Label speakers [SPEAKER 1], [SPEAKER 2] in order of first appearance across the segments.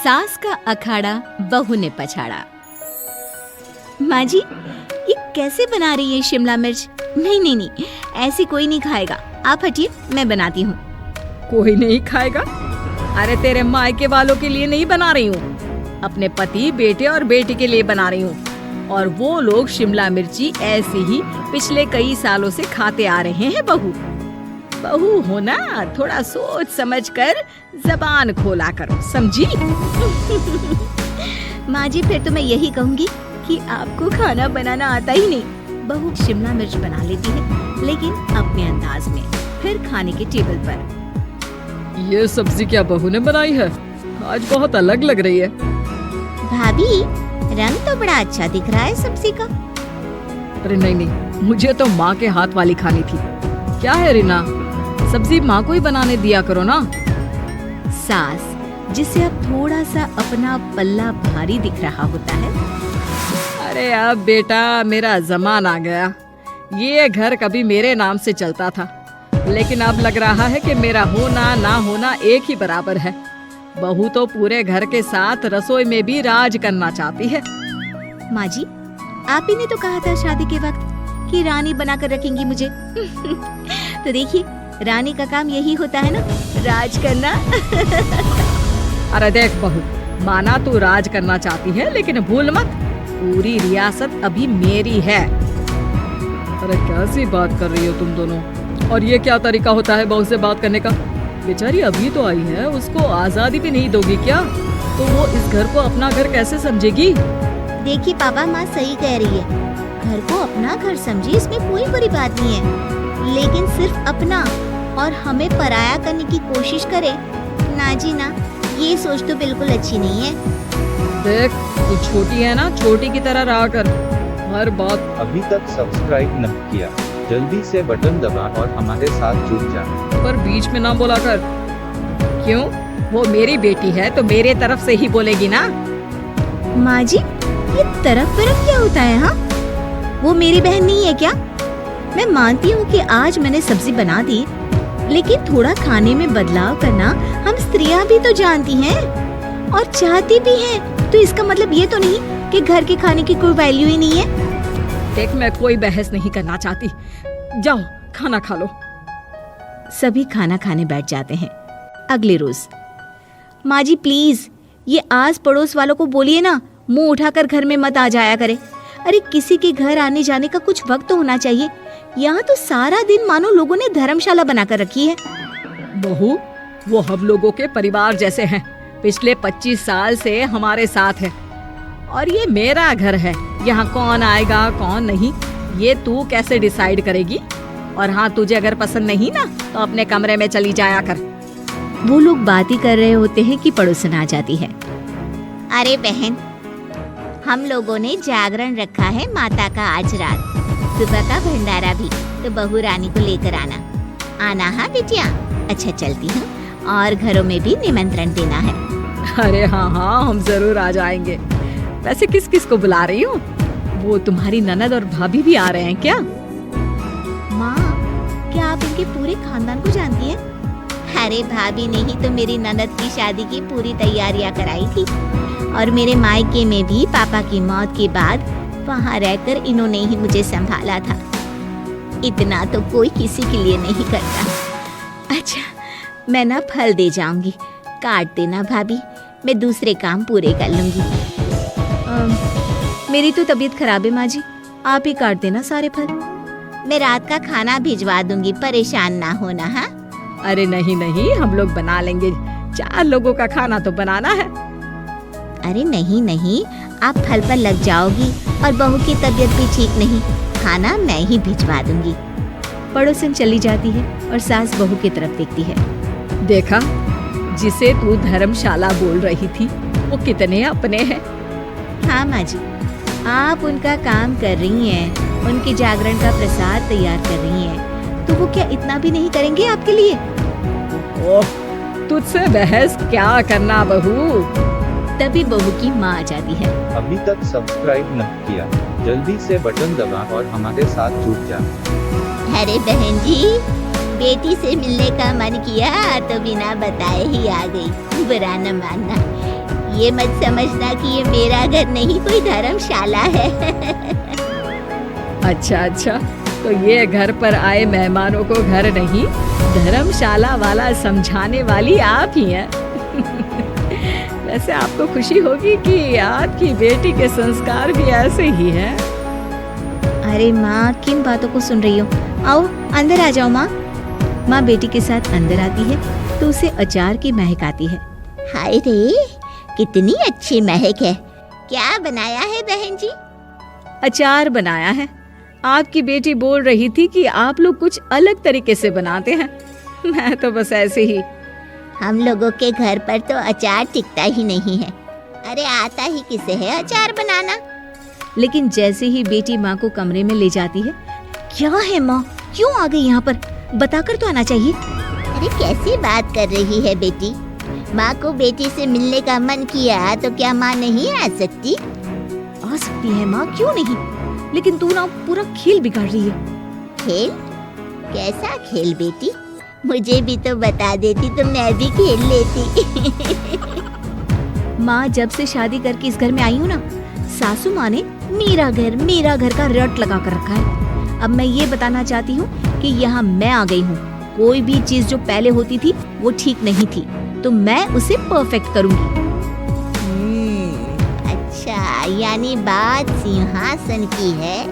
[SPEAKER 1] सास का अखाड़ा बहू ने पछाड़ा। माँ जी, ये कैसे बना रही है शिमला मिर्च? नहीं नहीं नहीं, ऐसी कोई नहीं खाएगा। आप हटिए, मैं बनाती हूँ।
[SPEAKER 2] कोई नहीं खाएगा? अरे तेरे मायके वालों के लिए नहीं बना रही हूँ, अपने पति, बेटे और बेटी के लिए बना रही हूँ। और वो लोग शिमला मिर्ची ऐसे ही पिछले कई सालों से खाते आ रहे हैं। बहू हो ना, थोड़ा सोच समझ कर जबान खोला करो, समझी?
[SPEAKER 1] माँ जी, फिर तो मैं यही कहूँगी कि आपको खाना बनाना आता ही नहीं। बहू शिमला मिर्च बना लेती है, लेकिन अपने अंदाज में, फिर खाने के टेबल पर।
[SPEAKER 2] ये सब्जी क्या बहू ने बनाई है? आज बहुत अलग लग रही है।
[SPEAKER 1] भाभी, रंग तो बड़ा अच्छा दिख रहा है सब्जी का।
[SPEAKER 2] अरे नहीं, मुझे तो माँ के हाथ वाली खानी थी। क्या है रीना, सब्जी माँ को ही बनाने दिया करो ना।
[SPEAKER 1] सास, जिसे अब थोड़ा सा अपना पल्ला भारी दिख रहा होता है।
[SPEAKER 2] अरे अब बेटा मेरा जमाना आ गया। ये घर कभी मेरे नाम से चलता था, लेकिन अब लग रहा है कि मेरा होना ना होना एक ही बराबर है। बहू तो पूरे घर के साथ रसोई में भी राज करना चाहती है।
[SPEAKER 1] माँ जी, आप ही ने तो कहा था शादी के वक्त कि रानी बनाकर रखेंगी मुझे। तो देखिए, रानी का काम यही होता है ना, राज करना।
[SPEAKER 2] अरे देख बहू, माना तू राज करना चाहती है, लेकिन भूल मत, पूरी रियासत अभी मेरी है। अरे कैसी बात कर रही हो तुम दोनों? और ये क्या तरीका होता है बहू से बात करने का? बेचारी अभी तो आई है, उसको आजादी भी नहीं दोगी क्या? तो वो इस घर को अपना घर कैसे समझेगी?
[SPEAKER 1] देखिए पापा, माँ सही कह रही है। घर को अपना घर समझिए, इसमें कोई बड़ी बात नहीं है। लेकिन सिर्फ अपना और हमें पराया करने की कोशिश करे ना जी ना, ये सोच तो बिल्कुल अच्छी नहीं है।
[SPEAKER 2] देख, तू छोटी है ना, छोटी की तरह रहा कर। हर बात।
[SPEAKER 3] अभी तक सब्सक्राइब नहीं किया, जल्दी से बटन दबा और हमारे साथ जुड़ जा।
[SPEAKER 2] पर बीच में ना बोला कर। क्यों? वो मेरी बेटी है तो मेरे तरफ से ही बोलेगी ना।
[SPEAKER 1] माँ जी, ये तरफ क्या होता है? हाँ, वो मेरी बहन नहीं है क्या? मैं मानती हूँ कि आज मैंने सब्जी बना दी, लेकिन थोड़ा खाने में बदलाव करना हम स्त्रियाँ भी तो जानती हैं और चाहती भी हैं। तो इसका मतलब ये तो नहीं कि घर के खाने की कोई वैल्यू ही नहीं है।
[SPEAKER 2] देख, मैं कोई बहस नहीं करना चाहती, जाओ खाना खा लो।
[SPEAKER 1] सभी खाना खाने बैठ जाते हैं। अगले रोज, माँ जी प्लीज, ये आस पड़ोस वालों को बोलिए ना, मुंह उठाकर घर में मत आ जाया करे। अरे किसी के घर आने जाने का कुछ वक्त तो होना चाहिए। यहाँ तो सारा दिन मानो लोगों ने धर्मशाला बनाकर रखी है।
[SPEAKER 2] बहू, वो हम लोगों के परिवार जैसे हैं, पिछले 25 साल से हमारे साथ है। और ये मेरा घर है, यहाँ कौन आएगा कौन नहीं, ये तू कैसे डिसाइड करेगी? और हाँ, तुझे अगर पसंद नहीं ना, तो अपने कमरे में चली जाया कर।
[SPEAKER 1] वो लोग बात ही कर रहे होते हैं कि पड़ोसन आ जाती है। अरे बहन, हम लोगों ने जागरण रखा है माता का आज रात, सुबह का भंडारा भी, तो बहू रानी को लेकर आना। हाँ बिटिया, अच्छा चलती हूँ, और घरों में भी निमंत्रण देना है।
[SPEAKER 2] अरे हाँ, हम जरूर आ जाएंगे। वैसे किस किस को बुला रही हूँ? वो तुम्हारी ननद और भाभी भी आ रहे हैं क्या?
[SPEAKER 1] माँ, क्या आप इनके पूरे खानदान को जानती हैं? अरे भाभी ने ही तो मेरी ननद की शादी की पूरी तैयारियां कराई थी, और मेरे मायके में भी पापा की मौत के बाद वहाँ रहकर इन्होंने ही मुझे संभाला था। इतना तो कोई किसी के लिए नहीं करता। अच्छा, मैं ना फल दे जाऊंगी, काट देना भाभी, मैं दूसरे काम पूरे कर लूंगी। मेरी तो तबीयत खराब है माँ जी, आप ही काट देना सारे फल। मैं रात का खाना भिजवा दूंगी, परेशान ना होना। हाँ?
[SPEAKER 2] अरे नहीं, हम लोग बना लेंगे, 4 लोगों का खाना तो बनाना है।
[SPEAKER 1] अरे नहीं, आप फल पर लग जाओगी, और बहू की तबीयत भी ठीक नहीं, खाना मैं ही भिजवा दूंगी। पड़ोसन चली जाती है और सास बहू की तरफ देखती है।
[SPEAKER 2] देखा, जिसे तू धर्मशाला बोल रही थी, वो कितने अपने हैं।
[SPEAKER 1] हाँ माँ जी, आप उनका काम कर रही हैं, उनके जागरण का प्रसाद तैयार कर रही हैं, तो वो क्या इतना भी नहीं करेंगे आपके लिए?
[SPEAKER 2] ओह, तुझसे बहस क्या करना बहू।
[SPEAKER 1] तभी बहू की माँ आ जाती है।
[SPEAKER 3] अभी तक सब्सक्राइब नहीं किया, जल्दी से बटन दबा और हमारे साथ जुड़ जा।
[SPEAKER 1] अरे बहन जी, बेटी से मिलने का मन किया तो बिना बताए ही आ गई, बुरा न मानना। ये मत समझना कि ये मेरा घर नहीं, कोई धर्मशाला है।
[SPEAKER 2] अच्छा, तो ये घर पर आए मेहमानों को घर नहीं, धर्मशाला वाला समझाने वाली आप ही हैं। वैसे आपको खुशी होगी कि आपकी बेटी के संस्कार भी ऐसे ही हैं।
[SPEAKER 1] अरे माँ, किन बातों को सुन रही हो? आओ अंदर आ जाओ माँ। माँ बेटी के साथ अंदर आती है तो उसे अचार की महक आती है। हाय रे, कितनी अच्छी महक है। क्या बनाया है बहन जी?
[SPEAKER 2] अचार बनाया है। आपकी बेटी बोल रही थी कि आप लोग कुछ अलग तरीके से बनाते हैं। मैं तो बस ऐसे ही।
[SPEAKER 1] हम लोगों के घर पर तो अचार टिकता ही नहीं है। अरे आता ही किसे है अचार बनाना?
[SPEAKER 2] लेकिन जैसे ही बेटी माँ को कमरे में ले जाती है,
[SPEAKER 1] क्या है माँ, क्यों आ गई यहाँ पर? बताकर तो आना चाहिए। अरे कैसी बात कर रही है बेटी? माँ को बेटी से मिलने का मन किया तो क्या माँ नहीं आ सकती?
[SPEAKER 2] आ सकती है माँ, क्यों नहीं? लेकिन तू ना पूरा खेल बिगाड़ रही है।
[SPEAKER 1] खेल? कैसा खेल बेटी? मुझे भी तो बता देती तो मैं भी खेल लेती।
[SPEAKER 2] माँ, जब से शादी करके इस घर में आई हूँ ना, सासू माँ ने मेरा घर का रट लगा कर रखा है। अब मैं ये बताना चाहती हूँ कि यहाँ मैं आ गई हूँ। कोई भी चीज जो पहले होती थी वो ठीक नहीं थी, तो मैं उसे परफेक्ट करूँगी।
[SPEAKER 1] अच्छा, यानी बात सिंहासन की है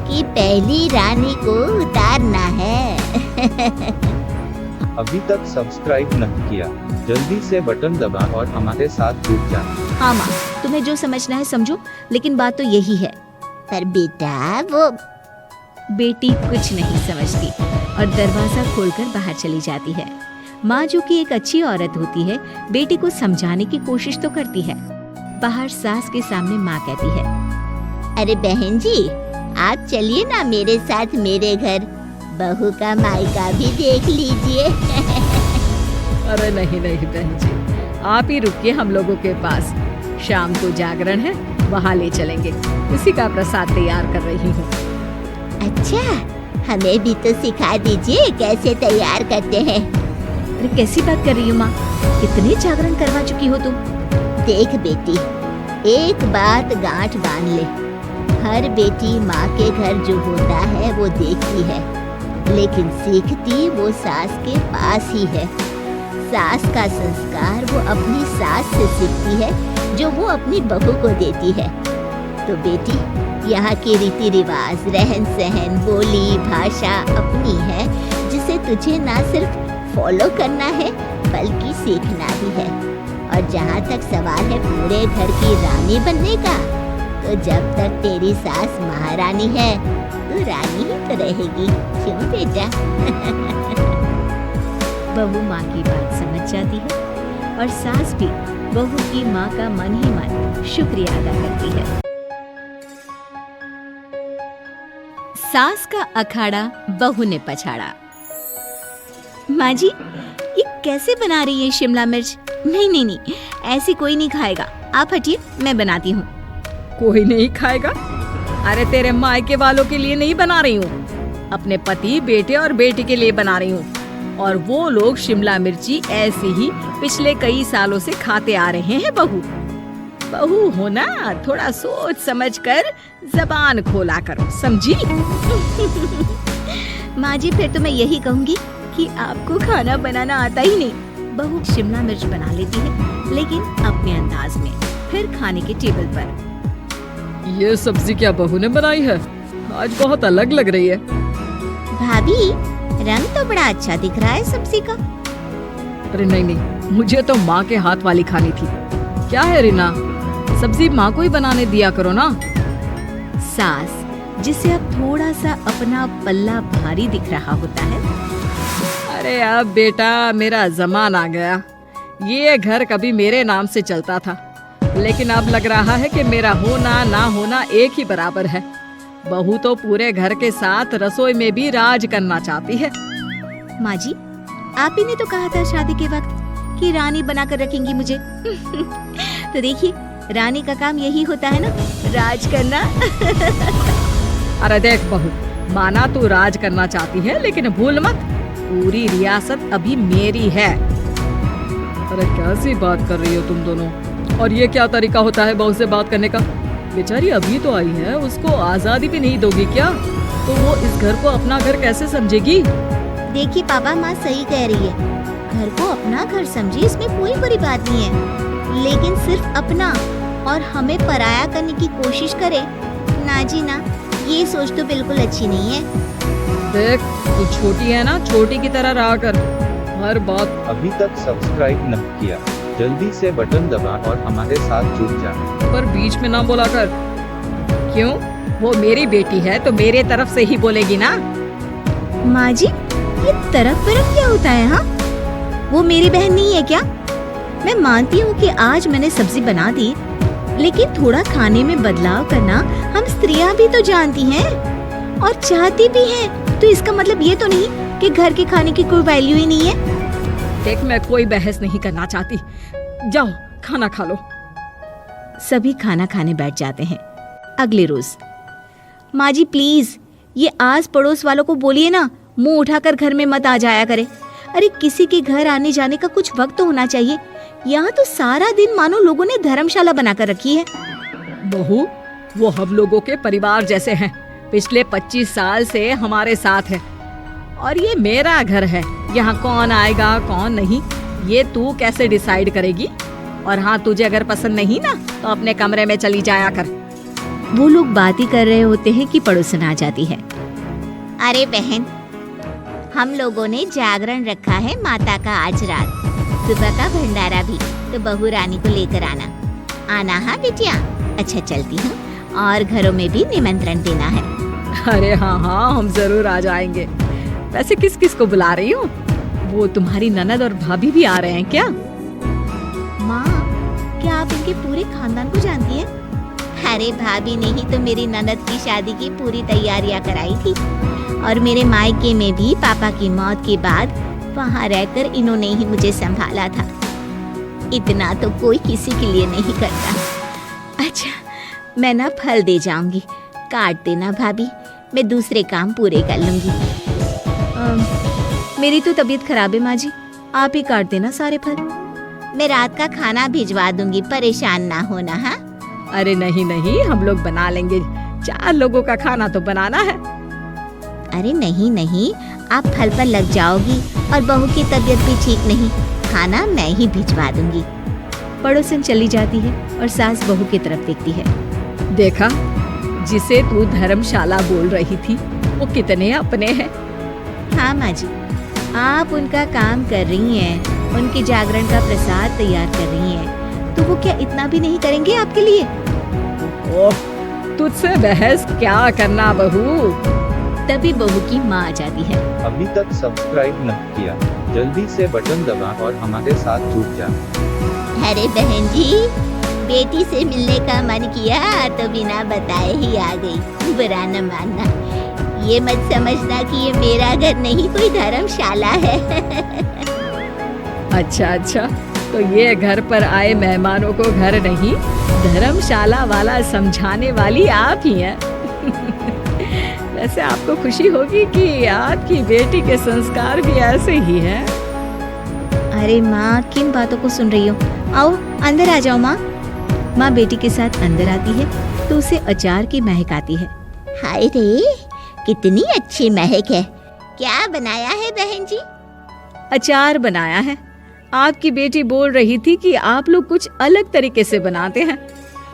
[SPEAKER 1] कि पहली रानी को उतारना है।
[SPEAKER 3] अभी तक सब्सक्राइब नहीं किया, जल्दी से बटन दबा और हमारे साथ जुड़ जा।
[SPEAKER 2] हाँ माँ, तुम्हें जो समझना है समझो, लेकिन बात तो यही है।
[SPEAKER 1] पर बेटा, वो
[SPEAKER 2] बेटी कुछ नहीं समझती और दरवाजा खोलकर बाहर चली जाती है। माँ, जो कि एक अच्छी औरत होती है, बेटी को समझाने की कोशिश तो करती है। बाहर सास के सामने माँ कहती है,
[SPEAKER 1] अरे बहन जी, आप चलिए ना मेरे साथ मेरे घर, बहू का मायका भी देख लीजिए।
[SPEAKER 2] अरे नहीं बहन जी, आप ही रुकिए हम लोगों के पास। शाम को जागरण है, वहाँ ले चलेंगे। उसी का प्रसाद तैयार कर रही हूँ।
[SPEAKER 1] अच्छा, हमें भी तो सिखा दीजिए कैसे तैयार करते हैं।
[SPEAKER 2] अरे कैसी बात कर रही हो माँ, कितने जागरण करवा चुकी हो तुम?
[SPEAKER 1] देख बेटी, एक बात गांठ बांध ले, हर बेटी माँ के घर जो होता है वो देखती है, लेकिन सीखती वो सास के पास ही है। सास का संस्कार वो अपनी सास से सीखती है, जो वो अपनी बहू को देती है। तो बेटी, यहाँ के रीति रिवाज, रहन सहन, बोली भाषा अपनी है, जिसे तुझे ना सिर्फ फॉलो करना है बल्कि सीखना भी है। और जहाँ तक सवाल है पूरे घर की रानी बनने का, तो जब तक तेरी सास महारानी है तो रानी ही तो रहेगी। क्यों बेटा?
[SPEAKER 2] बहू माँ की बात समझ जाती है और सास भी बहू की माँ का मन ही मन शुक्रिया अदा करती है। सास का अखाड़ा बहू ने पछाड़ा। माँ जी, ये कैसे बना रही है शिमला मिर्च? नहीं, ऐसी कोई नहीं खाएगा। आप हटिए, मैं बनाती हूँ। कोई नहीं खाएगा? अरे तेरे मायके वालों के लिए नहीं बना रही हूँ, अपने पति, बेटे और बेटी के लिए बना रही हूँ। और वो लोग शिमला मिर्ची ऐसे ही पिछले कई सालों से खाते आ रहे हैं। बहू हो ना, थोड़ा सोच समझ कर जबान खोला करो, समझी? माँ जी, फिर तो मैं यही कहूँगी कि आपको खाना बनाना आता ही नहीं। बहू शिमला मिर्च बना लेती है, लेकिन अपने अंदाज में, फिर खाने के टेबल पर। ये सब्जी क्या बहू ने बनाई है? आज बहुत अलग लग रही है।
[SPEAKER 1] भाभी, रंग तो बड़ा अच्छा दिख रहा है सब्जी का।
[SPEAKER 2] अरे नहीं, मुझे तो माँ के हाथ वाली खानी थी। क्या है रीना, सब्जी माँ को ही बनाने दिया करो ना। सास, जिसे अब थोड़ा सा अपना पल्ला भारी दिख रहा होता है। अरे अब बेटा मेरा जमाना आ गया। ये घर कभी मेरे नाम से चलता था, लेकिन अब लग रहा है कि मेरा होना ना होना एक ही बराबर है। बहू तो पूरे घर के साथ रसोई में भी राज करना चाहती है। माँ जी, आप ही ने तो कहा था शादी के वक्त कि रानी बनाकर रखेंगी मुझे। तो देखिए, रानी का काम यही होता है ना, राज करना। अरे देख बहू, माना तू राज करना चाहती है, लेकिन भूल मत, पूरी रियासत अभी मेरी है। अरे कैसी बात कर रही हो तुम दोनों? और ये क्या तरीका होता है बहू से बात करने का? बेचारी अभी तो आई है, उसको आजादी भी नहीं दोगी क्या? तो वो इस घर को अपना घर कैसे समझेगी?
[SPEAKER 1] देखिए पापा, माँ सही कह रही है। घर को अपना घर समझिए, इसमें कोई बुरी बात नहीं है, लेकिन सिर्फ अपना और हमें पराया करने की कोशिश करे ना जी ना, ये सोच तो बिल्कुल अच्छी नहीं है।
[SPEAKER 2] देख, तू छोटी है ना, छोटी की तरह रहा कर। हर बात
[SPEAKER 3] अभी तक सब्सक्राइब न किया, जल्दी से बटन दबा और हमारे साथ जुड़ जा।
[SPEAKER 2] पर बीच में ना बोला कर। क्यों? वो मेरी बेटी है तो मेरे तरफ से ही बोलेगी ना।
[SPEAKER 1] माँ जी, ये तरफ क्या होता है? हाँ, वो मेरी बहन नहीं है क्या? मैं मानती हूँ कि आज मैंने सब्जी बना दी, लेकिन थोड़ा खाने में बदलाव करना हम स्त्रियां भी तो जानती हैं और चाहती भी हैं। तो इसका मतलब ये तो नहीं कि घर के खाने की कोई वैल्यू ही नहीं है।
[SPEAKER 2] देख, मैं कोई बहस नहीं करना चाहती, जाओ खाना खा लो।
[SPEAKER 1] सभी खाना खाने बैठ जाते हैं। अगले रोज, माँ जी प्लीज ये आस पड़ोस वालों को बोलिए ना, मुंह उठाकर घर में मत आ जाया करे। अरे किसी के घर आने जाने का कुछ वक्त तो होना चाहिए। यहाँ तो सारा दिन मानो लोगों ने धर्मशाला बनाकर रखी है।
[SPEAKER 2] बहू, वो हम लोगों के परिवार जैसे हैं, पिछले 25 साल से हमारे साथ है और ये मेरा घर है। यहाँ कौन आएगा कौन नहीं, ये तू कैसे डिसाइड करेगी? और हाँ, तुझे अगर पसंद नहीं ना तो अपने कमरे में चली जाया कर।
[SPEAKER 1] वो लोग बात ही कर रहे होते हैं कि पड़ोसन आ जाती है। अरे बहन, हम लोगों ने जागरण रखा है माता का आज रात, सुबह का भंडारा भी, तो बहू रानी को लेकर आना। हाँ बिटिया, अच्छा चलती हूँ, और घरों में भी निमंत्रण देना है।
[SPEAKER 2] अरे हाँ हाँ, हम जरूर आ जाएंगे। वैसे किस किस को बुला रही हूँ? वो तुम्हारी ननद और भाभी भी आ रहे हैं क्या?
[SPEAKER 1] माँ, क्या आप इनके पूरे खानदान को जानती हैं? अरे भाभी ने ही तो मेरी ननद की शादी की पूरी तैयारियां कराई थी, और मेरे मायके में भी पापा की मौत के बाद वहाँ रहकर इन्होंने ही मुझे संभाला था। इतना तो कोई किसी के लिए नहीं करता। अच्छा, मैं ना फल दे जाऊंगी, काट देना भाभी, मैं दूसरे काम पूरे कर लूंगी। मेरी तो तबीयत खराब है माँ जी, आप ही काट देना सारे फल। मैं रात का खाना भिजवा दूंगी, परेशान ना होना। हाँ,
[SPEAKER 2] अरे नहीं नहीं, हम लोग बना लेंगे, 4 लोगों का खाना तो बनाना है।
[SPEAKER 1] अरे नहीं नहीं, आप फल पर लग जाओगी और बहू की तबीयत भी ठीक नहीं, खाना मैं ही भिजवा दूंगी। पड़ोसन चली जाती है और सास बहू की तरफ देखती है।
[SPEAKER 2] देखा, जिसे तू धर्मशाला बोल रही थी वो कितने अपने हैं।
[SPEAKER 1] हाँ माँ जी, आप उनका काम कर रही हैं, उनके जागरण का प्रसाद तैयार कर रही हैं, तो वो क्या इतना भी नहीं करेंगे आपके लिए?
[SPEAKER 2] ओह, तुझसे बहस क्या करना बहू।
[SPEAKER 1] तभी बहू की माँ आ जाती है।
[SPEAKER 3] अभी तक सब्सक्राइब न किया, जल्दी से बटन दबा और हमारे साथ जुड़ जा।
[SPEAKER 1] अरे बहन जी, बेटी से मिलने का मन किया तो बिना बताए ही आ गई, बुरा न मानना। ये मत समझना कि ये मेरा घर नहीं, कोई धर्मशाला है।
[SPEAKER 2] अच्छा अच्छा, तो ये घर पर आए मेहमानों को घर नहीं, धर्मशाला वाला समझाने वाली आप ही हैं। वैसे आपको खुशी होगी कि आपकी बेटी के संस्कार भी ऐसे ही हैं।
[SPEAKER 1] अरे माँ, किन बातों को सुन रही हो? आओ अंदर आ जाओ माँ। माँ बेटी के साथ अंदर आती है तो उसे अचार की महक आती है। हाय रे, कितनी अच्छी महक है। क्या बनाया है बहन जी?
[SPEAKER 2] अचार बनाया है। आपकी बेटी बोल रही थी कि आप लोग कुछ अलग तरीके से बनाते हैं।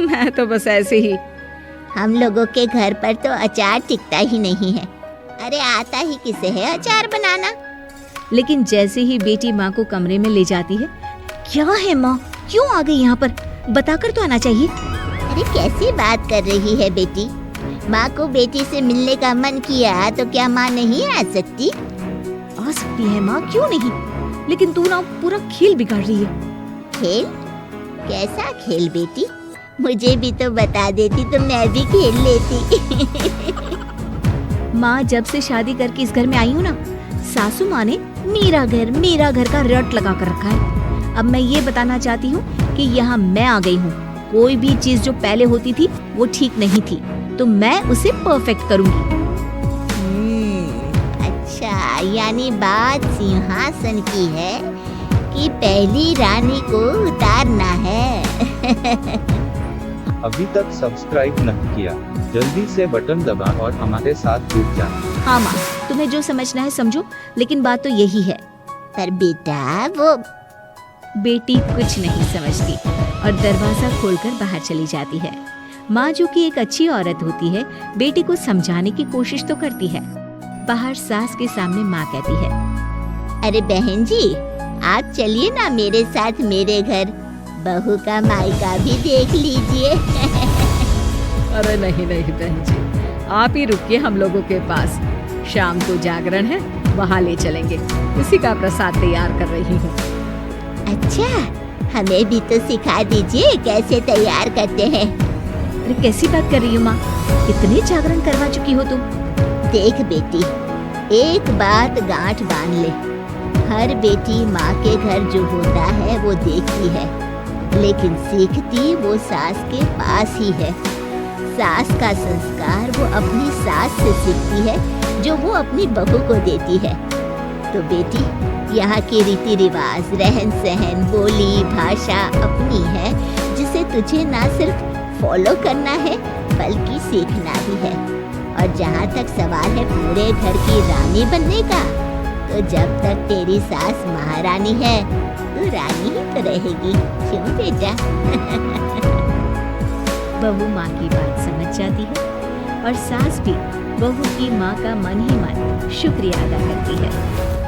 [SPEAKER 2] मैं तो बस ऐसे ही।
[SPEAKER 1] हम लोगों के घर पर तो अचार टिकता ही नहीं है। अरे आता ही किसे है अचार बनाना? लेकिन जैसे ही बेटी माँ को कमरे में ले जाती है, क्या है माँ, क्यों आ गई यहाँ पर? बताकर तो आना चाहिए। अरे कैसी बात कर रही है बेटी? माँ को बेटी से मिलने का मन किया तो क्या माँ नहीं आ सकती? आ सकती है माँ, क्यों नहीं? लेकिन तू ना पूरा खेल बिगाड़ रही है। खेल? कैसा खेल बेटी? मुझे भी तो बता देती तो मैं भी खेल लेती। माँ, जब से शादी करके इस घर में आई हूँ ना, सासू माँ ने मेरा घर का रट लगा कर रखा है। अब मैं ये बताना चाहती हूँ कि यहाँ मैं आ गई हूँ। कोई भी चीज जो पहले होती थी वो ठीक नहीं थी, तो मैं उसे परफेक्ट करूँगी। अच्छा, यानी बात सिंहासन की है कि पहली रानी को उतारना है।
[SPEAKER 3] अभी तक सब्सक्राइब नहीं किया, जल्दी से बटन दबा और हमारे साथ जुड़ जा।
[SPEAKER 1] हाँ माँ, तुम्हें जो समझना है समझो, लेकिन बात तो यही है। पर बेटा वो बेटी कुछ नहीं समझती और दरवाजा खोलकर बाहर चली जाती है। माँ जो कि एक अच्छी औरत होती है, बेटी को समझाने की कोशिश तो करती है। बाहर सास के सामने माँ कहती है, अरे बहन जी, आप चलिए ना मेरे साथ मेरे घर, बहू का मायका भी देख लीजिए।
[SPEAKER 2] अरे नहीं नहीं बहन जी, आप ही रुकिए हम लोगों के पास। शाम को जागरण है, वहाँ ले चलेंगे। उसी का प्रसाद तैयार कर रही हूँ।
[SPEAKER 1] अच्छा, हमें भी तो सिखा दीजिए कैसे तैयार करते हैं। अरे कैसी बात कर रही हो माँ, कितने जागरण करवा चुकी हो तुम। देख बेटी, एक बात गांठ बांध ले, हर बेटी माँ के घर जो होता है वो देखती है, लेकिन सीखती वो सास के पास ही है। सास का संस्कार वो अपनी सास से सीखती है, जो वो अपनी बहू को देती है। तो बेटी, यहाँ के रीति रिवाज, रहन सहन, बोली भाषा अपनी है, जिसे तुझे ना सिर्फ फॉलो करना है बल्कि सीखना भी है। और जहाँ तक सवाल है पूरे घर की रानी बनने का, तो जब तक तेरी सास महारानी है, तू रानी ही तो रहेगी। क्यों बेटा? बहू माँ की बात समझ जाती है और सास भी बहू की माँ का मन ही मन शुक्रिया अदा करती है।